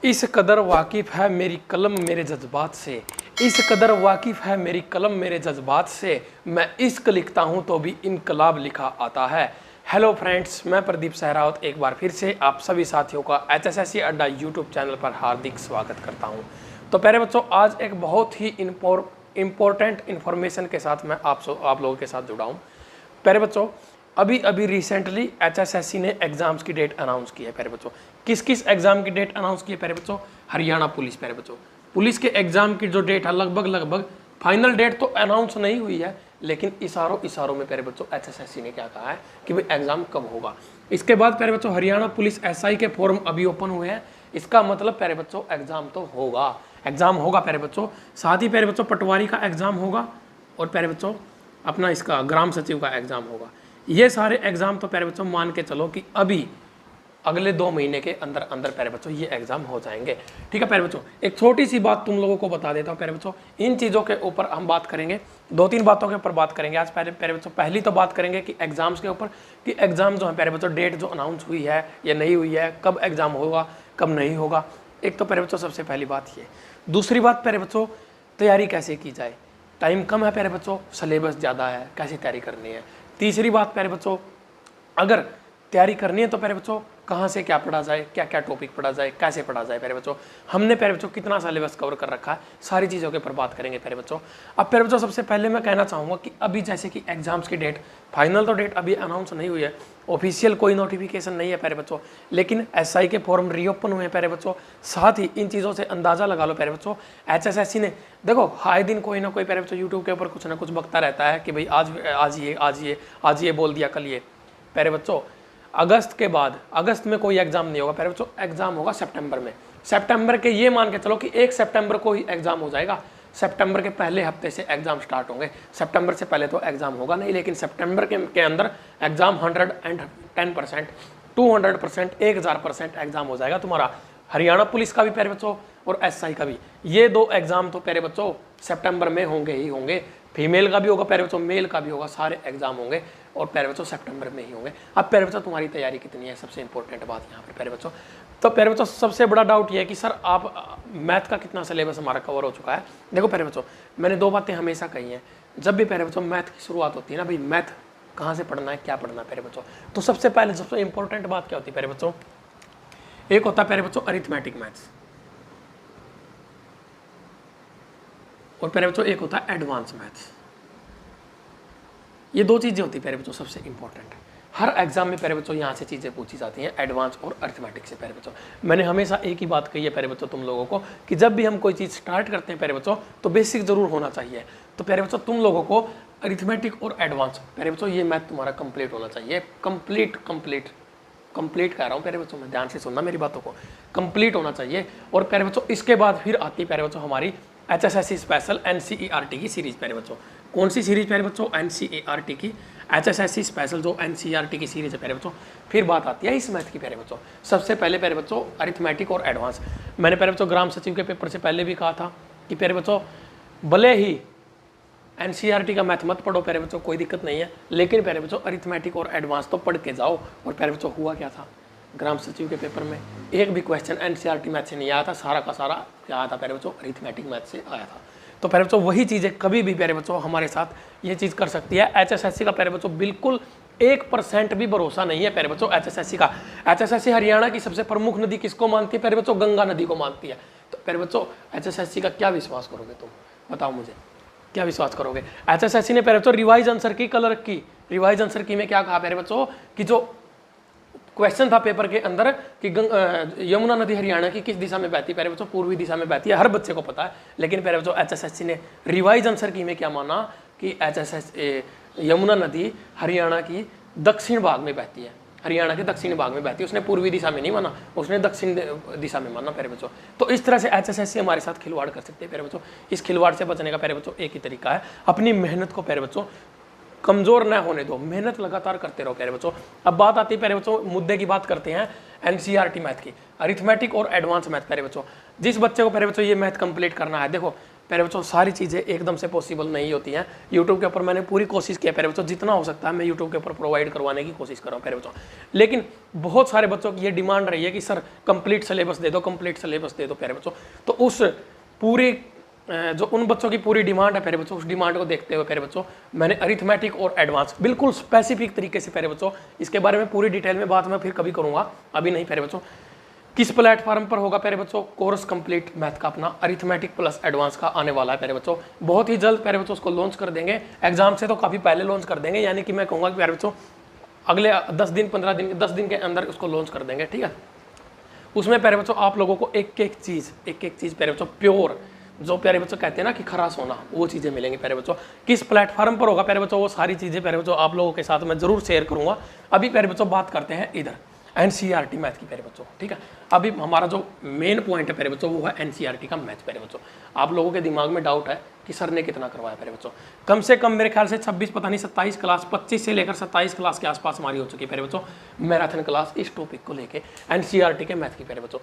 इस कदर वाकिफ़ है मेरी कलम मेरे जज्बात से, इस कदर वाकिफ़ है मेरी कलम मेरे जज्बात से, मैं इश्क लिखता हूँ तो भी इनकलाब लिखा आता है। हेलो फ्रेंड्स, मैं प्रदीप सहरावत एक बार फिर से आप सभी साथियों का HSSC अड्डा यूट्यूब चैनल पर हार्दिक स्वागत करता हूँ। तो प्यारे बच्चों, आज एक बहुत ही इम्पोर्टेंट इन्फॉर्मेशन के साथ मैं आप लोगों के साथ जुड़ा हूँ। प्यारे बच्चों, अभी रिसेंटली HSSC ने एग्जाम्स की डेट अनाउंस की है। प्यारे बच्चों, किस किस एग्जाम की डेट अनाउंस की है प्यारे बच्चों? हरियाणा पुलिस। प्यारे बच्चों, पुलिस के एग्जाम की जो डेट है लगभग फाइनल डेट तो अनाउंस नहीं हुई है, लेकिन इशारों में प्यारे बच्चों HSSC ने क्या कहा है कि भाई एग्जाम कब होगा। इसके बाद प्यारे बच्चों हरियाणा पुलिस SI के फॉर्म अभी ओपन हुए हैं। इसका मतलब प्यारे बच्चों एग्जाम तो होगा, एग्जाम होगा प्यारे बच्चों। साथ ही प्यारे बच्चों पटवारी का एग्जाम होगा और प्यारे बच्चों अपना इसका ग्राम सचिव का एग्जाम होगा। ये सारे एग्जाम तो प्यारे बच्चों मान के चलो कि अभी अगले 2 महीने के अंदर अंदर प्यारे बच्चों ये एग्जाम हो जाएंगे। ठीक है प्यारे बच्चों, एक छोटी सी बात तुम लोगों को बता देता हूँ प्यारे बच्चों। इन चीज़ों के ऊपर हम बात करेंगे, 2-3 बातों के ऊपर बात करेंगे आज प्यारे बच्चों। पहली तो बात करेंगे कि एग्जाम्स के ऊपर, कि एग्जाम जो है प्यारे बच्चों डेट जो अनाउंस हुई है या नहीं हुई है, कब एग्जाम होगा कब नहीं होगा। एक तो प्यारे बच्चों सबसे पहली बात ये। दूसरी बात प्यारे बच्चों, तैयारी कैसे की जाए। टाइम कम है प्यारे बच्चों, सिलेबस ज़्यादा है, कैसे तैयारी करनी है। तीसरी बात प्यारे बच्चों, अगर तैयारी करनी है तो प्यारे बच्चों कहाँ से क्या पढ़ा जाए, क्या क्या टॉपिक पढ़ा जाए, कैसे पढ़ा जाए। प्यारे बच्चों हमने प्यारे बच्चों कितना सिलेबस कवर कर रखा है, सारी चीज़ों के ऊपर बात करेंगे प्यारे बच्चों। अब प्यारे बच्चों सबसे पहले मैं कहना चाहूँगा कि अभी जैसे कि एग्जाम्स की डेट, फाइनल तो डेट अभी अनाउंस नहीं हुई है, ऑफिशियल कोई नोटिफिकेशन नहीं है प्यारे बच्चों, लेकिन SI के फॉर्म रीओपन हुए हैं प्यारे बच्चों। साथ ही इन चीज़ों से अंदाज़ा लगा लो प्यारे बच्चों, HSSC ने देखो आए दिन कोई ना कोई प्यारे बच्चों यूट्यूब के ऊपर कुछ ना कुछ बकता रहता है कि भाई आज ये बोल दिया कल ये। प्यारे बच्चों अगस्त के बाद, अगस्त में कोई एग्जाम नहीं होगा प्यारे बच्चों, एग्जाम होगा सितंबर में। सितंबर के ये मान के चलो कि 1 सितंबर को ही एग्जाम हो जाएगा। सितंबर के पहले हफ्ते से एग्जाम स्टार्ट होंगे। सितंबर से पहले तो एग्जाम होगा नहीं, लेकिन सितंबर के अंदर एग्जाम 110%, 200%, 1000% एग्जाम हो जाएगा तुम्हारा। हरियाणा पुलिस का भी प्यारे बच्चों और SI का भी, ये 2 एग्जाम तो प्यारे बच्चों सितंबर में होंगे ही होंगे। फीमेल का भी होगा प्यारे बच्चों, मेल का भी होगा, सारे एग्जाम होंगे और प्यारे बच्चों सितंबर में ही होंगे। अब प्यारे बच्चों तुम्हारी तैयारी कितनी है, सबसे इंपॉर्टेंट बात यहाँ पर प्यारे बच्चों। तो प्यारे बच्चों सबसे बड़ा डाउट ये है कि सर आप मैथ का कितना सिलेबस हमारा कवर हो चुका है। देखो प्यारे बच्चों, मैंने 2 बातें हमेशा कही हैं, जब भी प्यारे बच्चों मैथ की शुरुआत होती है ना, भाई मैथ कहाँ से पढ़ना है, क्या पढ़ना है प्यारे बच्चों, तो सबसे पहले सबसे इंपॉर्टेंट बात क्या होती है प्यारे बच्चों, एक होता है प्यारे बच्चों अरिथमेटिक मैथ्स, और प्यारे बच्चों एक होता है एडवांस मैथ्स। ये 2 चीज़ें होती है प्यारे बच्चों सबसे इंपॉर्टेंट। हर एग्जाम में प्यारे बच्चों यहाँ से चीज़ें पूछी जाती हैं, एडवांस और अरिथमेटिक से प्यारे बच्चों। मैंने हमेशा एक ही बात कही है प्यारे बच्चों तुम लोगों को कि जब भी हम कोई चीज़ स्टार्ट करते हैं प्यारे बच्चों तो बेसिक जरूर होना चाहिए। तो प्यारे बच्चों तुम लोगों को अरिथमेटिक और एडवांस प्यारे बच्चों ये मैथ तुम्हारा कंप्लीट होना चाहिए। कंप्लीट कह रहा हूँ प्यारे बच्चों, मैं ध्यान से सुनना मेरी बातों को, कंप्लीट होना चाहिए। और प्यारे बच्चों इसके बाद फिर आती है प्यारे बच्चों हमारी HSSC स्पेशल NCERT की सीरीज प्यारे बच्चों। कौन सी सीरीज प्यारे बच्चों? NCERT की HSSC स्पेशल जो NCERT की सीरीज है प्यारे बच्चों। फिर बात आती है इस मैथ की प्यारे बच्चों। सबसे पहले प्यारे बच्चों अरिथमेटिक और एडवांस। मैंने प्यारे बच्चों ग्राम सचिव के पेपर से पहले भी कहा था कि प्यारे बच्चों भले ही NCERT का मैथ मत पढ़ो प्यारे बच्चों, कोई दिक्कत नहीं है, लेकिन प्यारे बच्चों अरिथमेटिक और एडवांस तो पढ़ के जाओ। और प्यारे बच्चों हुआ क्या था, ग्राम सचिव के पेपर में एक भी क्वेश्चन NCERT मैथ से नहीं आया था, सारा का सारा क्या आया था प्यारे बच्चों, अरिथमेटिक मैथ से आया था। तो प्यारे बच्चों वही चीज़ें कभी भी प्यारे बच्चों हमारे साथ ये चीज़ कर सकती है। HSSC का प्यारे बच्चों बिल्कुल 1% भी भरोसा नहीं है प्यारे बच्चों HSSC का। HSSC हरियाणा की सबसे प्रमुख नदी किसको मानती है प्यारे बच्चों? गंगा नदी को मानती है। तो प्यारे बच्चों HSSC का क्या विश्वास करोगे तुम, बताओ मुझे, क्या विश्वास करोगे? HSSC ने प्यारे बच्चों रिवाइज आंसर की कल रखी। रिवाइज आंसर की में क्या कहा प्यारे बच्चों कि जो क्वेश्चन था पेपर के अंदर कि यमुना नदी हरियाणा की किस दिशा में बहती है प्यारे बच्चों? पूर्वी दिशा में बहती है, हर बच्चे को पता है। लेकिन प्यारे बच्चों HSSC ने रिवाइज आंसर की में क्या माना कि यमुना नदी हरियाणा की दक्षिण भाग में बहती है, हरियाणा के दक्षिण भाग में बहती है। उसने पूर्वी दिशा में नहीं माना, उसने दक्षिण दिशा में माना प्यारे बच्चों। तो इस तरह से HSSC हमारे साथ खिलवाड़ कर सकते हैं प्यारे बच्चों। इस खिलवाड़ से बचने का प्यारे बच्चों एक ही तरीका है, अपनी मेहनत को प्यारे बच्चों कमजोर न होने दो, मेहनत लगातार करते रहो प्यारे बच्चों। अब बात आती है प्यारे बच्चों, मुद्दे की बात करते हैं NCERT मैथ की, अरिथमेटिक और एडवांस मैथ प्यारे बच्चों। जिस बच्चे को प्यारे बच्चों ये मैथ कंप्लीट करना है, देखो प्यारे बच्चों सारी चीज़ें एकदम से पॉसिबल नहीं होती हैं। यूट्यूब के ऊपर मैंने पूरी कोशिश की है प्यारे बच्चों, जितना हो सकता है मैं यूट्यूब के ऊपर प्रोवाइड करवाने की कोशिश कर रहा हूँ प्यारे बच्चों। लेकिन बहुत सारे बच्चों की ये डिमांड रही है कि सर कंप्लीट सिलेबस दे दो, कंप्लीट सिलेबस दे दो प्यारे बच्चों। तो उस पूरी जो उन बच्चों की पूरी डिमांड है प्यारे बच्चों, उस डिमांड को देखते हुए प्यारे बच्चों मैंने अरिथमेटिक और एडवांस बिल्कुल स्पेसिफिक तरीके से प्यारे बच्चों, इसके बारे में पूरी डिटेल में बात मैं फिर कभी करूंगा, अभी नहीं प्यारे बच्चों। किस प्लेटफॉर्म पर होगा प्यारे बच्चों? कोर्स कंप्लीट मैथ का अपना अरिथमेटिक प्लस एडवांस का आने वाला है प्यारे बच्चों। बहुत ही जल्द प्यारे बच्चों उसको लॉन्च कर देंगे, एग्जाम से तो काफ़ी पहले लॉन्च कर देंगे, यानी कि मैं कहूँगा कि प्यारे बच्चों अगले 10 दिन 15 दिन 10 दिन के अंदर उसको लॉन्च कर देंगे, ठीक है। उसमें प्यारे बच्चों आप लोगों को एक एक चीज़ प्यारे बच्चों प्योर, जो प्यारे बच्चों कहते हैं ना कि खरा सोना, वो चीज़ें मिलेंगी प्यारे बच्चों। किस प्लेटफॉर्म पर होगा प्यारे बच्चों? वो सारी चीज़ें प्यारे बच्चों आप लोगों के साथ मैं जरूर शेयर करूंगा। अभी प्यारे बच्चों बात करते हैं इधर एनसीईआरटी मैथ की प्यारे बच्चों, ठीक है। अभी हमारा जो मेन पॉइंट है प्यारे बच्चों वो है एनसीईआरटी का मैथ प्यारे बच्चों। आप लोगों के दिमाग में डाउट है कि सर ने कितना करवाया प्यारे बच्चों? कम से कम मेरे ख्याल से 26 पता नहीं 27 क्लास, 25 से लेकर 27 क्लास के आसपास हमारी हो चुकी है प्यारे बच्चों मैराथन क्लास इस टॉपिक को लेके एनसीईआरटी के मैथ की प्यारे बच्चों।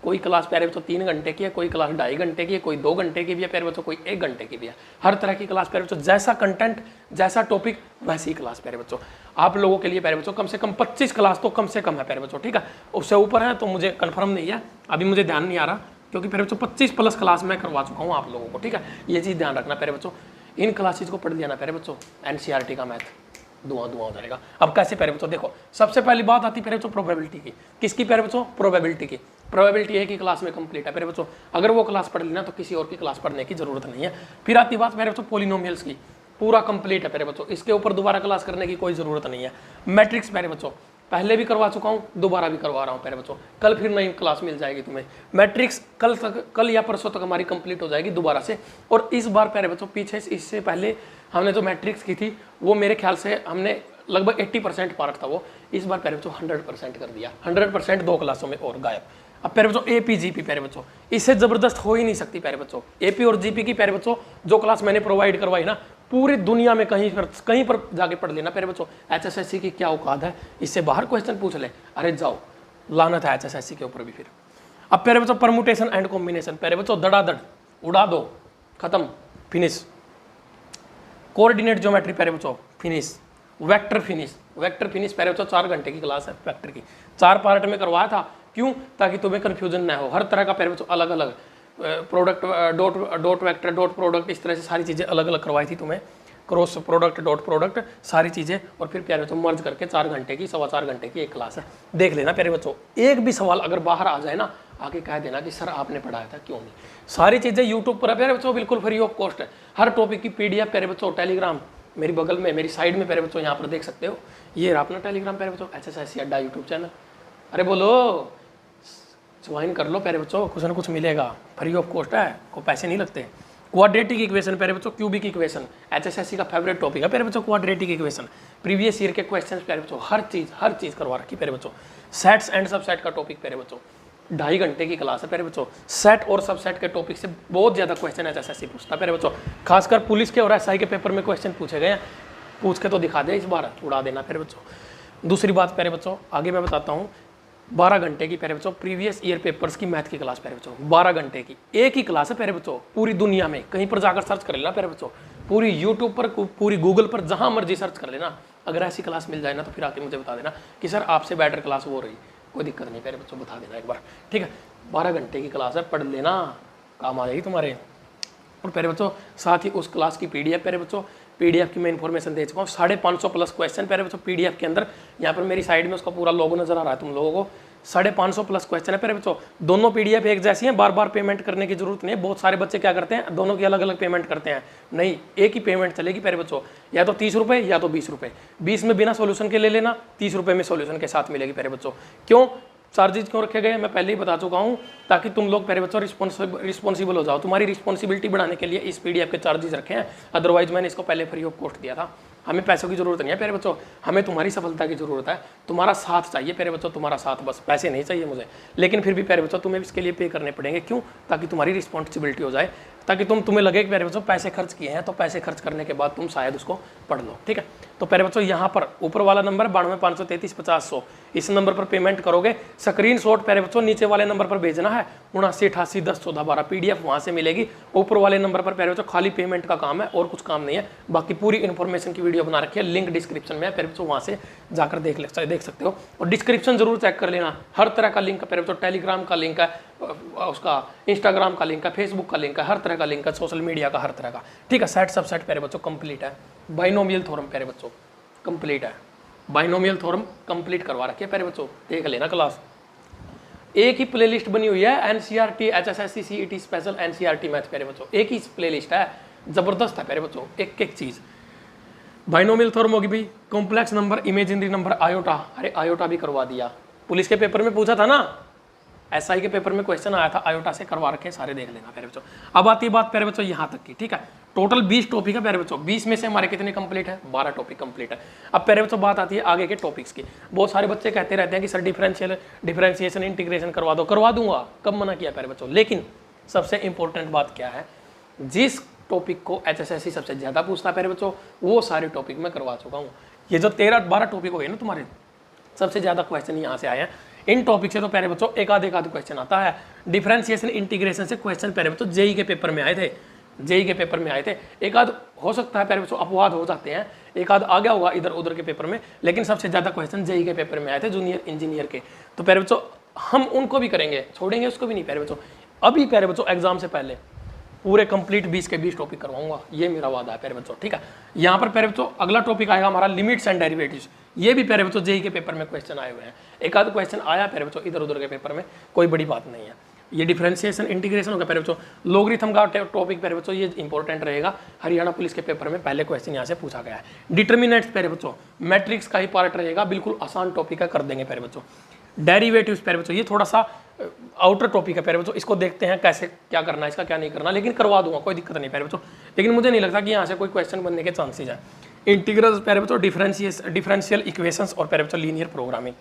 कोई क्लास प्यारे बच्चों 3 घंटे की है, कोई क्लास 2.5 घंटे की है, कोई 2 घंटे की भी है प्यारे बच्चों, कोई 1 घंटे की भी है। हर तरह की क्लास प्यारे बच्चों, जैसा कंटेंट जैसा टॉपिक वैसी क्लास प्यारे बच्चों। आप लोगों के लिए प्यारे बच्चों कम से कम 25 क्लास तो कम से कम है प्यारे बच्चों, ठीक है। उससे ऊपर है तो मुझे कंफर्म नहीं है, अभी मुझे ध्यान नहीं आ रहा, क्योंकि प्यारे बच्चों 25 प्लस क्लास मैं करवा चुका हूँ आप लोगों को, ठीक है। ये चीज़ ध्यान रखना प्यारे बच्चों, इन क्लासेज को पढ़ लिया ना प्यारे बच्चों, एनसीईआरटी का मैथ धुआं हो जाएगा। अब कैसे प्यारे बच्चों? देखो सबसे पहली बात आती है प्यारे बच्चों प्रोबेबिलिटी की। किसकी प्यारे बच्चों? प्रोबेबिलिटी की। प्रोबेबिलिटी एक ही क्लास में कंप्लीट है प्यारे बच्चों, अगर वो क्लास पढ़ लेना तो किसी और की क्लास पढ़ने की जरूरत नहीं है। फिर आती बात प्यारे बच्चों पॉलिनोमियल्स की, पूरा कंप्लीट है प्यारे बच्चों, इसके ऊपर दोबारा क्लास करने की कोई जरूरत नहीं है। मैट्रिक्स प्यारे बच्चों पहले भी करवा चुका हूँ, दोबारा भी करवा रहा हूँ प्यारे बच्चों। कल फिर नई क्लास मिल जाएगी तुम्हें मैट्रिक्स, कल या परसों तक हमारी कंप्लीट हो जाएगी दोबारा से। और इस बार प्यारे बच्चों पीछे इससे पहले हमने जो मैट्रिक्स की थी वो मेरे ख्याल से हमने लगभग 80% पार्ट था वो, इस बार प्यारे बच्चों 100% कर दिया। 100% 2 क्लासों में और गायब। अब प्यारे बच्चों एपी जीपी प्यारे बच्चों, इससे जबरदस्त हो ही नहीं सकती प्यारे बच्चों। एपी और जीपी की प्यारे बच्चों जो क्लास मैंने प्रोवाइड करवाई ना, पूरी दुनिया में कहीं पर जाके पढ़ लेना प्यारे बच्चों। एचएसएससी की क्या औकात है, इससे बाहर क्वेश्चन पूछ ले, अरे जाओ लानत है एचएसएससी के ऊपर भी। फिर अब प्यारे बच्चों परमुटेशन एंड कॉम्बिनेशन प्यारे बच्चों धड़ाधड़ उड़ा दो, खत्म, फिनिश। कोऑर्डिनेट ज्योमेट्री प्यारे बच्चों फिनिश। वेक्टर फिनिश प्यारे बच्चों 4 घंटे की क्लास है वेक्टर की, 4 पार्ट में करवाया था। क्यों? ताकि तुम्हें कंफ्यूजन ना हो। हर तरह का प्यारे बच्चों अलग अलग product, dot vector, dot product, इस तरह से सारी चीज़ें अलग अलग करवाई थी तुम्हें, क्रॉस प्रोडक्ट, डॉट प्रोडक्ट, सारी चीज़ें। और फिर प्यारे बच्चों मर्ज करके 4 घंटे की, 4.25 घंटे की एक क्लास है। देख लेना प्यारे बच्चों, एक भी सवाल अगर बाहर आ जाए ना, आके कह देना कि सर आपने पढ़ाया था क्यों नहीं। सारी चीज़ें यूट्यूब पर है प्यारे बच्चों, बिल्कुल फ्री ऑफ कॉस्ट है। हर टॉपिक की PDF प्यारे बच्चों टेलीग्राम मेरी बगल में, मेरी साइड में प्यारे बच्चों यहाँ पर देख सकते हो। ये रहा अपना टेलीग्राम प्यारे बच्चों, एचएसएससी अड्डा यूट्यूब चैनल। अरे बोलो, ज्वाइन कर लो प्यारे बच्चों, कुछ ना कुछ मिलेगा, फ्री ऑफ कॉस्ट है, को पैसे नहीं लगते। क्वाड्रेटिक इक्वेशन प्यारे बच्चों, क्यूबिक इक्वेशन, एचएसएससी का फेवरेट टॉपिक है प्यारे बच्चों क्वाड्रेटिक इक्वेशन। प्रीवियस ईयर के क्वेश्चंस प्यारे बच्चों, हर चीज़ करवा रखी प्यारे बच्चों। सेट्स एंड सबसेट का टॉपिक प्यारे बच्चों 2.5 घंटे की क्लास है प्यारे बच्चों। सेट और सबसेट के टॉपिक से बहुत ज़्यादा क्वेश्चन एचएसएससी पूछता है प्यारे बच्चों, खासकर पुलिस के और एसआई के पेपर में क्वेश्चन पूछे गए हैं। पूछ के तो दिखा दे, इस बार उड़ा देना प्यारे बच्चों। दूसरी बात प्यारे बच्चों, आगे मैं बताता हूँ, 12 घंटे की प्यारे बच्चों प्रीवियस ईयर पेपर्स की मैथ की क्लास प्यारे बच्चों, 12 घंटे की एक ही क्लास है प्यारे बच्चों। पूरी दुनिया में कहीं पर जाकर सर्च कर लेना प्यारे बच्चों, पूरी यूट्यूब पर, पूरी गूगल पर, जहाँ मर्जी सर्च कर लेना। अगर ऐसी क्लास मिल जाए ना तो फिर आके मुझे बता देना कि सर आपसे बेटर क्लास हो रही, कोई दिक्कत नहीं प्यारे बच्चों, बता देना एक बार, ठीक है। 12 घंटे की क्लास है, पढ़ लेना, काम आ जाएगी तुम्हारे। और प्यारे बच्चों साथ ही उस क्लास की PDF प्यारे बच्चों, PDF की मैं इन्फॉर्मेशन दे चुका हूँ। 550 प्लस क्वेश्चन प्यारे बच्चों PDF के अंदर। यहाँ पर मेरी साइड में उसका पूरा लोगो नजर आ रहा है तुम लोगों को। 550 प्लस क्वेश्चन है प्यारे बच्चों। दोनों PDF एक जैसी हैं, बार बार पेमेंट करने की जरूरत नहीं है। बहुत सारे बच्चे क्या करते हैं, दोनों की अलग अलग पेमेंट करते हैं। नहीं, एक ही पेमेंट चलेगी प्यारे बच्चों, या तो 30 रुपये या तो 20 रुपये। 20 में बिना सोल्यूशन के ले लेना, 30 रुपये में सोल्यूशन के साथ मिलेगी प्यारे बच्चों। क्यों चार्जेज क्यों रखे गए मैं पहले ही बता चुका हूँ, ताकि तुम लोग प्यारे बच्चों रिस्पॉन्सिबल हो जाओ। तुम्हारी रिस्पॉन्सिबिलिटी बढ़ाने के लिए इस PDF के चार्जेस रखे हैं, अदरवाइज मैंने इसको पहले फ्री ऑफ कॉस्ट दिया था। हमें पैसों की जरूरत नहीं है प्यारे बच्चों, हमें तुम्हारी सफलता की जरूरत है। तुम्हारा साथ चाहिए प्यारे बच्चों, तुम्हारा साथ, बस पैसे नहीं चाहिए मुझे। लेकिन फिर भी प्यारे बच्चों तुम्हें इसके लिए पे करने पड़ेंगे। क्यों? ताकि तुम्हारी रिस्पॉन्सिबिलिटी हो जाए, ताकि तुम्हें लगे कि प्यारे बच्चों पैसे खर्च किए हैं, तो पैसे खर्च करने के बाद तुम शायद उसको पढ़ लो, ठीक है। तो प्यारे बच्चों यहाँ पर ऊपर वाला नंबर 92,533,50,100, इस नंबर पर पेमेंट करोगे। स्क्रीनशॉट प्यारे बच्चों नीचे वाले नंबर पर भेजना है 7988101412, PDF वहाँ से मिलेगी। ऊपर वाले नंबर पर प्यारे बच्चों खाली पेमेंट का काम है और कुछ काम नहीं है। बाकी पूरी इन्फॉर्मेशन की वीडियो बना रखी है, लिंक डिस्क्रिप्शन में है प्यारे बच्चों, वहाँ से जाकर देख सकते हो। और डिस्क्रिप्शन जरूर चेक कर लेना, हर तरह का लिंक है प्यारे बच्चों, टेलीग्राम का लिंक है, उसका इंस्टाग्राम का लिंक है, फेसबुक का लिंक है, हर तरह का लिंक है, सोशल मीडिया का हर तरह का। ठीक है, सेट सब सेट प्यारे बच्चों कंप्लीट है। बाइनोमियल थ्योरम प्यारे बच्चों कंप्लीट है, बाइनोमियल थ्योरम कंप्लीट करवा रखी है प्यारे बच्चों, देख लेना क्लास। एक ही प्लेलिस्ट बनी हुई है, NCERT, HSSC, CET special, NCERT math प्यारे बच्चों, एक ही प्लेलिस्ट है, जबरदस्त है प्यारे बच्चों, एक एक चीज। बाइनोमियल थ्योरम होगी भाई, complex number, imaginary number, iota, अरे आयोटा भी करवा दिया, पुलिस के पेपर में पूछा था ना, SI के पेपर में क्वेश्चन आया था, आयोटा से करवा रखे, सारे देख लेना प्यारे बच्चों। अब आती है बात प्यारे बच्चों यहाँ तक की, ठीक है। टोटल 20 टॉपिक है प्यारे बच्चों, 20 में से हमारे कितने कंप्लीट है, 12 टॉपिक कंप्लीट है। अब प्यारे बच्चों बात आती है आगे के टॉपिक्स की। बहुत सारे बच्चे कहते रहते हैं कि सर डिफरेंशिएशन इंटीग्रेशन करवा दो, करवा दूंगा, कब मना किया प्यारे बच्चों। लेकिन सबसे इंपॉर्टेंट बात क्या है, जिस टॉपिक को HSSC सबसे ज्यादा पूछता है प्यारे बच्चों, वो सारे टॉपिक मैं करवा चुका हूँ। ये जो 13-12 टॉपिक हो गए ना तुम्हारे, सबसे ज्यादा क्वेश्चन यहाँ से आए हैं। इन टॉपिक से तो प्यारे बच्चों एक आध क्वेश्चन आता है। डिफरेंशिएशन इंटीग्रेशन से क्वेश्चन प्यारे बच्चों जेई के पेपर में आए थे, जेई के पेपर में आए थे। एक आध हो सकता है प्यारे बच्चों अपवाद हो जाते हैं, एक आध आ गया होगा इधर उधर के पेपर में, लेकिन सबसे ज्यादा क्वेश्चन जेई के पेपर में आए थे, जूनियर इंजीनियर के। तो प्यारे बच्चों हम उनको भी करेंगे, छोड़ेंगे उसको भी नहीं प्यारे बच्चों। अभी प्यारे बच्चों एग्जाम से पहले पूरे कंप्लीट 20 के 20 टॉपिक करवाऊंगा, ये मेरा वादा है प्यारे बच्चों, ठीक है। यहाँ पर प्यारे बच्चों अगला टॉपिक आएगा हमारा लिमिट्स एंड डेरिवेटिव्स। ये भी प्यारे बच्चों जेई के पेपर में क्वेश्चन आए हुए हैं, एक आध क्वेश्चन आया प्यारे बच्चों इधर उधर के पेपर में, कोई बड़ी बात नहीं है। ये डिफरेंशिएशन इंटीग्रेशन होगा प्यारे बच्चों। लोगरिथम का टॉपिक प्यारे बच्चों ये इंपॉर्टेंट रहेगा, हरियाणा पुलिस के पेपर में पहले क्वेश्चन यहाँ से पूछा गया है। डिटर्मिनेंट्स प्यारे बच्चों मैट्रिक्स का ही पार्ट रहेगा, बिल्कुल आसान टॉपिक है, कर देंगे प्यारे बच्चों। डेरिवेटिव्स प्यारे बच्चों ये थोड़ा सा आउटर टॉपिक है प्यारे बच्चों, इसको देखते हैं कैसे क्या करना है, इसका क्या नहीं करना, लेकिन करवा दूंगा, कोई दिक्कत नहीं प्यारे बच्चों। लेकिन मुझे नहीं लगता कि यहाँ से कोई क्वेश्चन बनने के चांसेज है। इंटीग्रल्स प्यारे बच्चों, डिफरेंशियल इक्वेशंस और प्यारे बच्चों लीनियर प्रोग्रामिंग,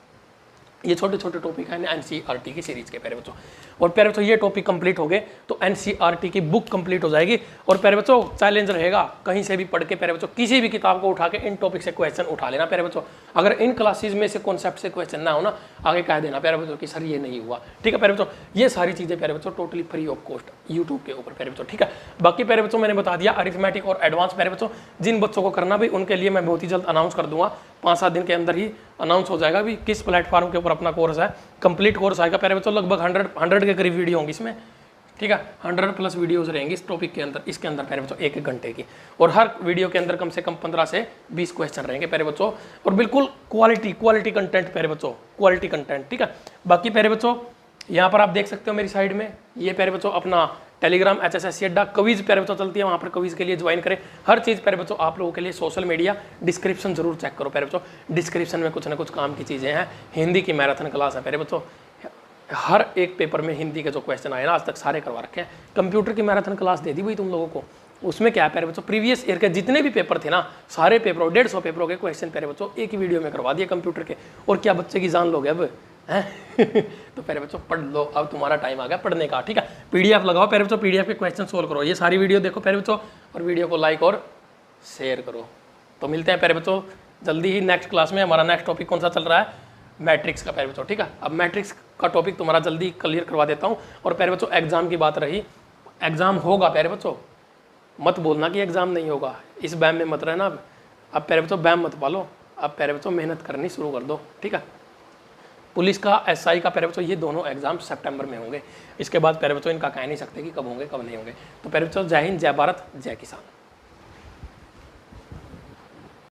ये छोटे छोटे टॉपिक हैं एनसीईआरटी की सीरीज के प्यारे बच्चों। और प्यारे बच्चों ये टॉपिक कंप्लीट हो गए तो एनसीईआरटी की बुक कंप्लीट हो जाएगी। और प्यारे बच्चों चैलेंज रहेगा, कहीं से भी पढ़ के प्यारे बच्चों किसी भी किताब को उठा के इन टॉपिक से क्वेश्चन उठा लेना प्यारे बच्चों। अगर इन क्लासेज में से कॉन्सेप्ट से क्वेश्चन ना हो ना, आगे कह देना प्यारे बच्चों कि सर ये नहीं हुआ, ठीक है प्यारे बच्चों। ये सारी चीजें प्यारे बच्चों totally free of cost YouTube के ऊपर प्यारे बच्चों, ठीक है। बाकी प्यारे बच्चों मैंने बता दिया अरिथमेटिक और एडवांस प्यारे बच्चों, जिन बच्चों को करना भी उनके लिए मैं बहुत ही जल्द अनाउंस कर दूंगा, 5-7 दिन के अंदर ही अनाउंस हो जाएगा भी किस प्लेटफॉर्म के ऊपर अपना कोर्स है। कंप्लीट कोर्स आएगा प्यारे बच्चों, लगभग 100 के करीब वीडियो होंगी इसमें, ठीक है। 100+ वीडियोस रहेंगी इस टॉपिक के अंदर, इसके अंदर प्यारे बच्चों 1 घंटे की, और हर वीडियो के अंदर कम से कम 15 से 20 क्वेश्चन रहेंगे प्यारे बच्चों, और बिल्कुल क्वालिटी कंटेंट प्यारे बच्चों, क्वालिटी कंटेंट, ठीक है। बाकी प्यारे बच्चों यहाँ पर आप देख सकते हो मेरी साइड में, ये प्यारे बच्चों अपना टेलीग्राम HSSC अड्डा क्विज प्यारे बच्चों चलती है, वहाँ पर क्विज के लिए ज्वाइन करें। हर चीज़ प्यारे बच्चों आप लोगों के लिए सोशल मीडिया डिस्क्रिप्शन जरूर चेक करो प्यारे बच्चों, डिस्क्रिप्शन में कुछ ना कुछ काम की चीज़ें हैं। हिंदी की मैराथन क्लास है प्यारे बच्चों, हर एक पेपर में हिंदी के जो क्वेश्चन आए ना आज तक सारे करवा रखे हैं। कंप्यूटर की मैराथन क्लास दे दी भाई तुम लोगों को, उसमें क्या है प्यारे बच्चों, प्रीवियस ईयर के जितने भी पेपर थे ना, सारे पेपरों 150 पेपरों के क्वेश्चन प्यारे बच्चों एक ही वीडियो में करवा दिए कंप्यूटर के। और क्या बच्चे की जान लोगे अब हैं तो प्यारे बच्चों पढ़ लो, अब तुम्हारा टाइम आ गया पढ़ने का, ठीक है। PDF लगाओ प्यारे बच्चों, PDF के क्वेश्चन सोल्व करो, ये सारी वीडियो देखो प्यारे बच्चों, और वीडियो को लाइक और शेयर करो। तो मिलते हैं प्यारे बच्चों जल्दी ही नेक्स्ट क्लास में। हमारा नेक्स्ट टॉपिक कौन सा चल रहा है, मैट्रिक्स का प्यारे बच्चों, ठीक है। अब मैट्रिक्स का टॉपिक तुम्हारा जल्दी क्लियर करवा देता हूँ। और प्यारे बच्चों एग्जाम की बात रही, एग्जाम होगा प्यारे बच्चों, मत बोलना कि एग्जाम नहीं होगा, इस बैम में मत रहना। अब प्यारे बच्चों बैम मत पालो, अब प्यारे बच्चों मेहनत करनी शुरू कर दो, ठीक है। पुलिस का SI का प्यारे बच्चों ये दोनों एग्जाम सितंबर में होंगे, इसके बाद प्यारे बच्चों इनका कह नहीं सकते कि कब होंगे कब नहीं होंगे। तो प्यारे बच्चों जय हिंद, जय भारत, जय किसान।